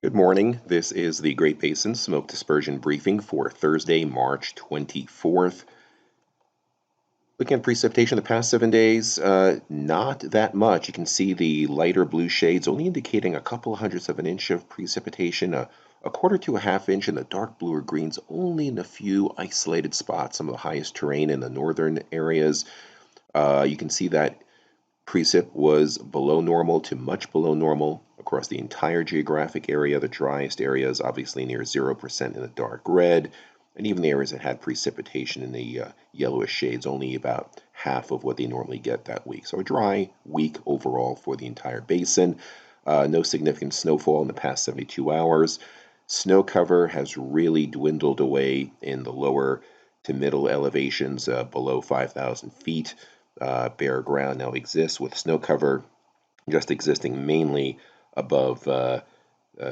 Good morning. This is the Great Basin Smoke Dispersion Briefing for Thursday, March 24th. Looking at precipitation the past 7 days, not that much. You can see the lighter blue shades only indicating a couple hundredths of an inch of precipitation, a quarter to a half inch, and the dark blue or greens only in a few isolated spots, some of the highest terrain in the northern areas. You can see that precip was below normal to much below normal across the entire geographic area. The driest areas obviously near 0% in the dark red, and even the areas that had precipitation in the yellowish shades, only about half of what they normally get that week. So a dry week overall for the entire basin. No significant snowfall in the past 72 hours. Snow cover has really dwindled away in the lower to middle elevations below 5,000 feet. Bare ground now exists with snow cover just existing mainly above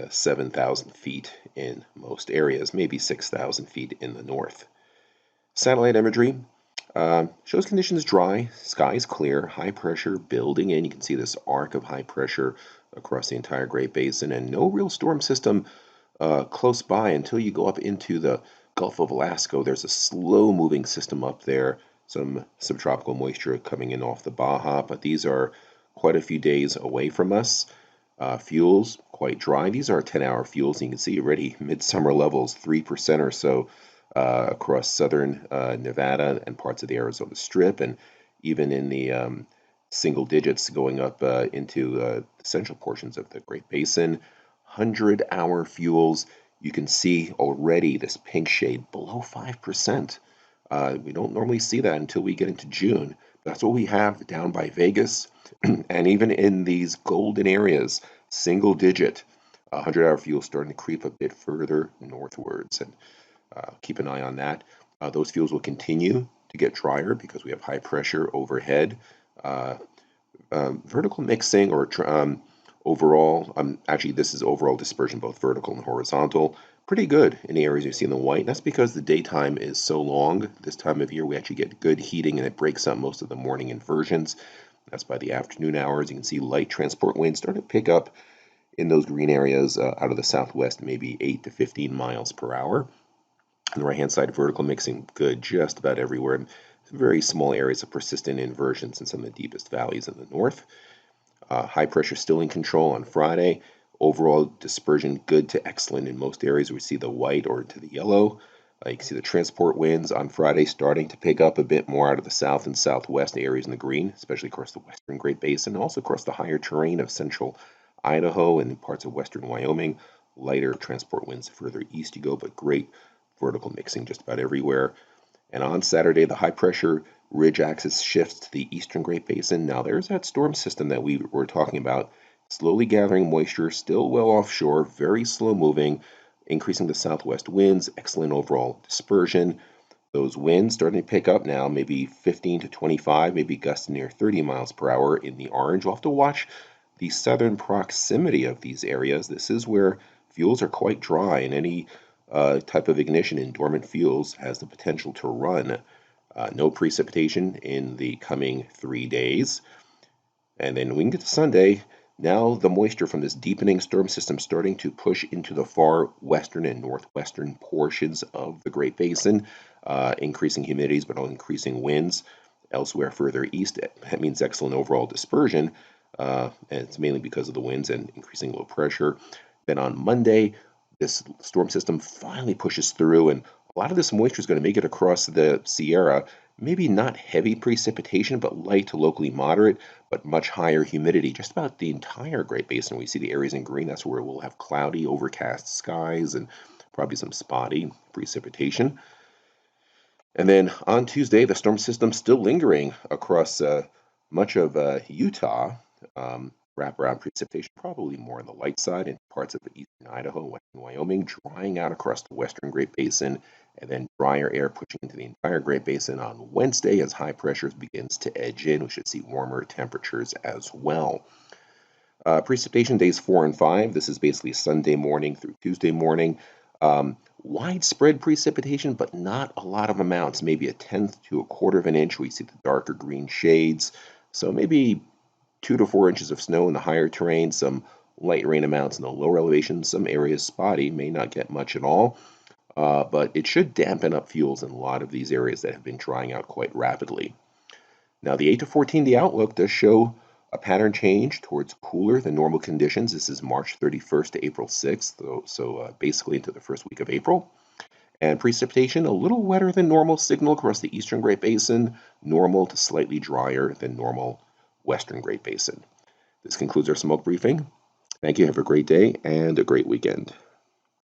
7,000 feet in most areas, maybe 6,000 feet in the north. Satellite imagery shows conditions dry, skies clear, high pressure building in. You can see this arc of high pressure across the entire Great Basin, and no real storm system close by until you go up into the Gulf of Alaska. There's a slow-moving system up there, some subtropical moisture coming in off the Baja, but these are quite a few days away from us. Fuels, quite dry. These are 10-hour fuels. You can see already midsummer levels, 3% or so across southern Nevada and parts of the Arizona Strip, and even in the single digits going up into the central portions of the Great Basin. 100-hour fuels, you can see already this pink shade below 5%. We don't normally see that until we get into June. That's what we have down by Vegas. And even in these golden areas, single digit, 100-hour fuel starting to creep a bit further northwards. And keep an eye on that. Those fuels will continue to get drier because we have high pressure overhead. Vertical mixing or overall, actually this is overall dispersion, both vertical and horizontal, pretty good in the areas you see in the white. That's because the daytime is so long. This time of year we actually get good heating and it breaks up most of the morning inversions. That's by the afternoon hours. You can see light transport winds starting to pick up in those green areas out of the southwest, maybe 8 to 15 miles per hour. On the right-hand side, vertical mixing good just about everywhere. Some very small areas of persistent inversions in some of the deepest valleys in the north. High pressure still in control on Friday. Overall dispersion good to excellent in most areas. We see the white or to the yellow. You can see the transport winds on Friday starting to pick up a bit more out of the south and southwest areas in the green, especially across the western Great Basin, and also across the higher terrain of central Idaho and parts of western Wyoming. Lighter transport winds further east you go, but great vertical mixing just about everywhere. And on Saturday, the high pressure ridge axis shifts to the eastern Great Basin. Now there's that storm system that we were talking about, slowly gathering moisture, still well offshore, very slow moving, increasing the southwest winds, excellent overall dispersion. Those winds starting to pick up now, maybe 15 to 25, maybe gusts near 30 miles per hour in the orange. We'll have to watch the southern proximity of these areas. This is where fuels are quite dry, and any type of ignition in dormant fuels has the potential to run. No precipitation in the coming 3 days. And then we can get to Sunday. Now the moisture from this deepening storm system starting to push into the far western and northwestern portions of the Great Basin, increasing humidities but also increasing winds. Elsewhere further east, that means excellent overall dispersion, and it's mainly because of the winds and increasing low pressure. Then on Monday, this storm system finally pushes through, and a lot of this moisture is going to make it across the Sierra. Maybe not heavy precipitation, but light to locally moderate, but much higher humidity. Just about the entire Great Basin. We see the areas in green. That's where we'll have cloudy, overcast skies and probably some spotty precipitation. And then on Tuesday, the storm system still lingering across much of Utah. Wraparound precipitation probably more on the light side in parts of eastern Idaho, western Wyoming, drying out across the western Great Basin, and then drier air pushing into the entire Great Basin on Wednesday as high pressures begins to edge in. We should see warmer temperatures as well. Precipitation days 4 and 5. This is basically Sunday morning through Tuesday morning. Widespread precipitation, but not a lot of amounts, maybe a tenth to a quarter of an inch. We see the darker green shades. So maybe 2 to 4 inches of snow in the higher terrain, some light rain amounts in the lower elevations. Some areas spotty, may not get much at all, but it should dampen up fuels in a lot of these areas that have been drying out quite rapidly. Now, the 8 to 14 day outlook does show a pattern change towards cooler than normal conditions. This is March 31st to April 6th, so basically into the first week of April. And precipitation a little wetter than normal signal across the eastern Great Basin, normal to slightly drier than normal western Great Basin. This concludes our smoke briefing. Thank you. Have a great day and a great weekend.